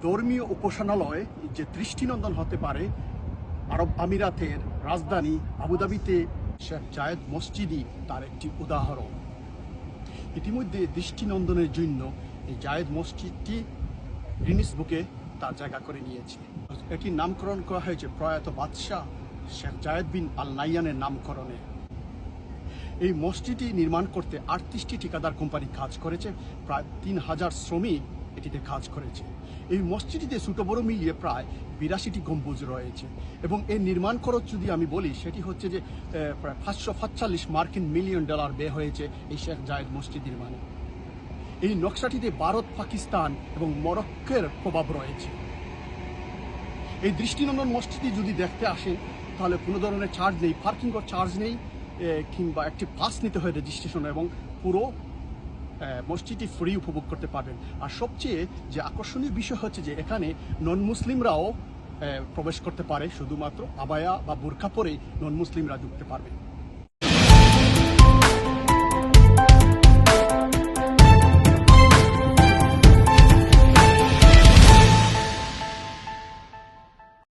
ধর্মীয় উপাসনালয় যে দৃষ্টিনন্দন হতে পারে, আরব আমিরাতের রাজধানী আবুধাবিতে শেখ জায়েদ মসজিদই তার একটি উদাহরণ। ইতিমধ্যে দৃষ্টিনন্দনের জন্য এই জায়েদ মসজিদটি গিনেস বুকে তার জায়গা করে নিয়েছে। এটির নামকরণ করা হয়েছে প্রয়াত বাদশাহ শেখ জায়েদ বিন আল নাইয়ানের নামকরণে। এই মসজিদটি নির্মাণ করতে 38টি ঠিকাদার কোম্পানি কাজ করেছে, প্রায় 3000 শ্রমিক এটিতে কাজ করেছে। এই মসজিদটিতে ছোট বড় মিলিয়ে প্রায় 82টি গম্বুজ রয়েছে এবং এর নির্মাণ খরচ যদি আমি বলি সেটি হচ্ছে যে প্রায় 545 মার্কিন মিলিয়ন ডলার ব্যয় হয়েছে এই শেখ জায়েদ মসজিদ নির্মাণে। এই নকশাটিতে ভারত, পাকিস্তান এবং মরক্কোর প্রভাব রয়েছে। এই দৃষ্টিনন্দন মসজিদটি যদি দেখতে আসেন তাহলে কোনো ধরনের চার্জ নেই, পার্কিং চার্জ নেই, কিংবা একটি পাস নিতে হয় রেজিস্ট্রেশন, এবং পুরো মসজিদটি ফ্রি উপভোগ করতে পারবেন। আর সবচেয়ে যে আকর্ষণীয় বিষয় হচ্ছে যে এখানে নন মুসলিমরাও প্রবেশ করতে পারে, শুধুমাত্র আবায়া বা বোরকা পরে নন মুসলিমরা ঢুকতে পারবে।